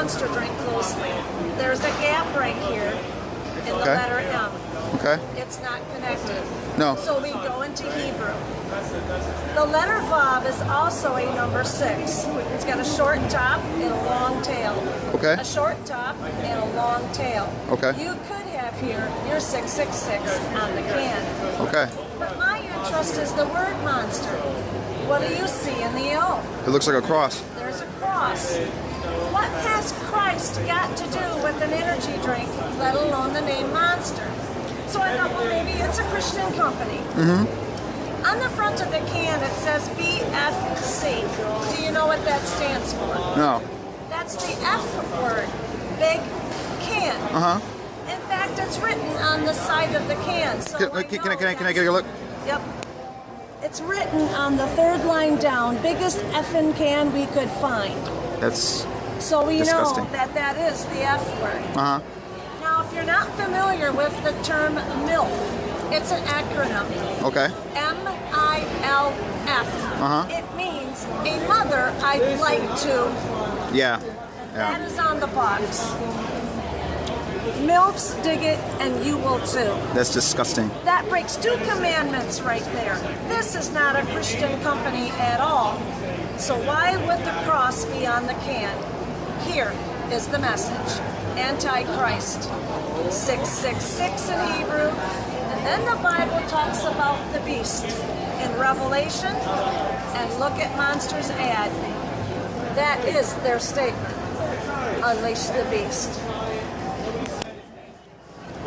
Monster Drink loosely. There's a gap right here in the letter M. Okay. It's not connected. No. So we go into Hebrew. The letter Vav is also a number 6. It's got a short top and a long tail. Okay. A short top and a long tail. Okay. You could have here your 666 on the can. Okay. But my interest is the word monster. What do you see in the O? It looks like a cross. There's a cross. What has Christ got to do with an energy drink, let alone the name Monster? So I thought, well, maybe it's a Christian company. Mm-hmm. On the front of the can, it says BFC. Do you know what that stands for? No. That's the F word, big can. Uh-huh. In fact, it's written on the side of the can. So Can I get a look? Yep. It's written on the third line down, biggest effing can we could find. That's So we disgusting. know that that is the F word. Uh-huh. Now, if you're not familiar with the term MILF, it's an acronym. Okay. M-I-L-F. Uh-huh. It means a mother I'd like to. Yeah. That Yeah. is on the box. MILFs dig it, and you will too. That's disgusting. That breaks 2 commandments right there. This is not a Christian company at all. So why would the cross be on the can? Here is the message. Antichrist. 666 in Hebrew. And then the Bible talks about the beast in Revelation. And look at Monster's ad. That is their statement. Unleash the beast.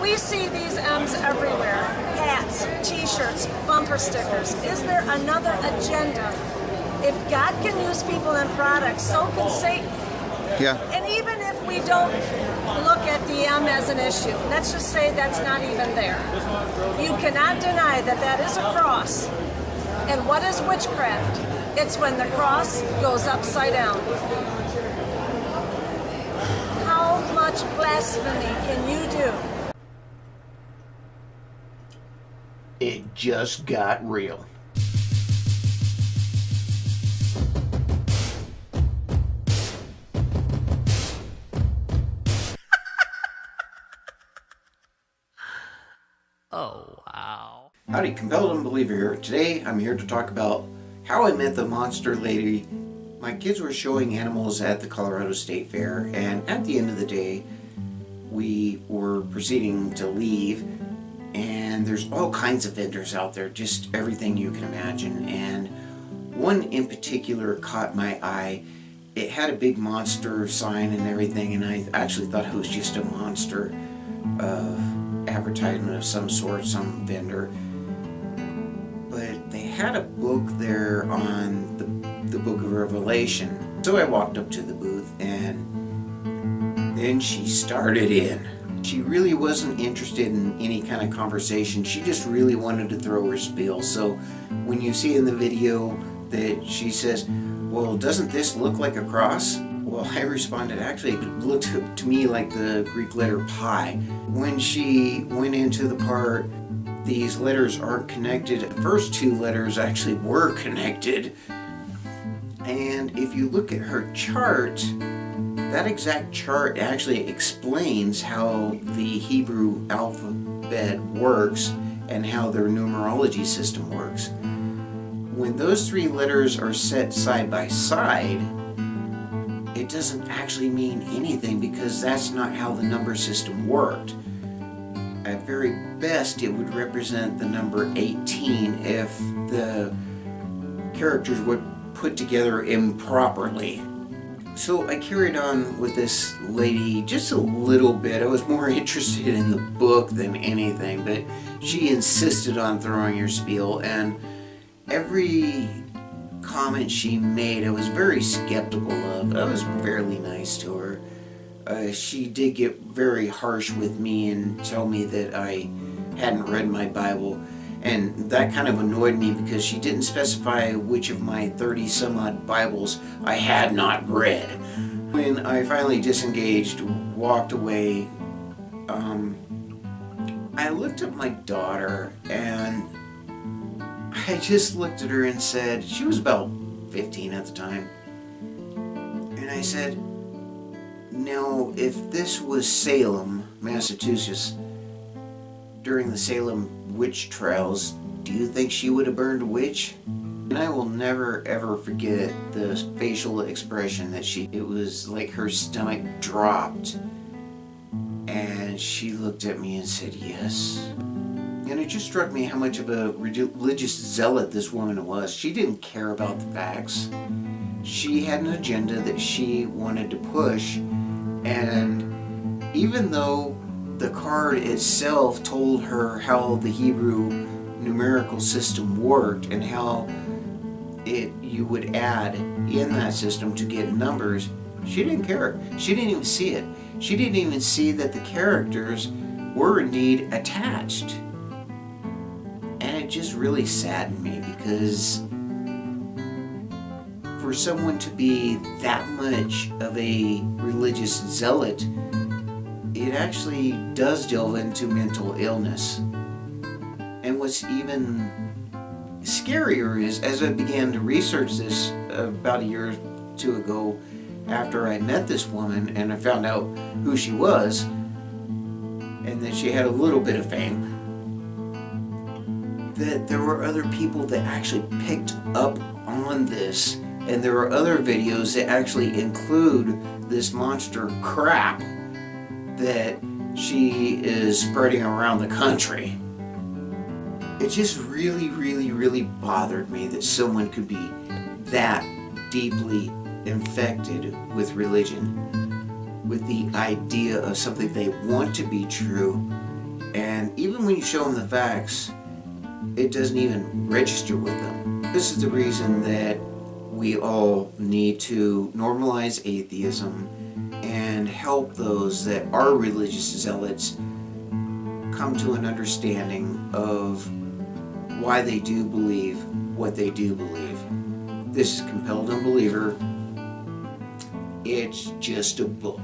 We see these M's everywhere. Hats, t-shirts, bumper stickers. Is there another agenda? If God can use people and products, so can Satan. Yeah. And even if we don't look at the M as an issue, let's just say that's not even there. You cannot deny that that is a cross. And what is witchcraft? It's when the cross goes upside down. How much blasphemy can you do? It just got real. Oh, wow. Howdy, Compelled Unbeliever here. Today I'm here to talk about how I met the monster lady. My kids were showing animals at the Colorado State Fair, and at the end of the day we were proceeding to leave, and there's all kinds of vendors out there, just everything you can imagine, and one in particular caught my eye. It had a big monster sign and everything, and I actually thought it was just a monster advertisement of some sort, some vendor. But they had a book there on the book of Revelation. So I walked up to the booth, and then she started in. She really wasn't interested in any kind of conversation. She just really wanted to throw her spiel. So when you see in the video that she says, well, doesn't this look like a cross? Well, I responded, actually, it looked to me like the Greek letter pi. When she went into the part, these letters aren't connected. The first 2 letters actually were connected. And if you look at her chart, that exact chart actually explains how the Hebrew alphabet works and how their numerology system works. When those 3 letters are set side by side, it doesn't actually mean anything because that's not how the number system worked. At very best, it would represent the number 18 if the characters were put together improperly. So I carried on with this lady just a little bit. I was more interested in the book than anything, but she insisted on throwing her spiel, and every comment she made I was very skeptical of. I was fairly nice to her. She did get very harsh with me and tell me that I hadn't read my Bible, and that kind of annoyed me because she didn't specify which of my 30 some odd Bibles I had not read. When I finally disengaged, walked away, I looked at my daughter and I just looked at her and said, she was about 15 at the time, and I said, Now, if this was Salem, Massachusetts, during the Salem witch trials, do you think she would have burned a witch? And I will never ever forget the facial expression that it was like her stomach dropped. And she looked at me and said, yes. And it just struck me how much of a religious zealot this woman was. She didn't care about the facts. She had an agenda that she wanted to push. And even though the card itself told her how the Hebrew numerical system worked and how you would add in that system to get numbers, she didn't care. She didn't even see it. She didn't even see that the characters were indeed attached. And it just really saddened me, because for someone to be that much of a religious zealot, it actually does delve into mental illness. And what's even scarier is, as I began to research this about a year or two ago, after I met this woman and I found out who she was, and that she had a little bit of fame, that there were other people that actually picked up on this, and there are other videos that actually include this monster crap that she is spreading around the country. It just really, really, really bothered me that someone could be that deeply infected with religion, with the idea of something they want to be true, and even when you show them the facts, it doesn't even register with them. This is the reason that we all need to normalize atheism and help those that are religious zealots come to an understanding of why they do believe what they do believe. This is Compelled Unbeliever. It's just a book.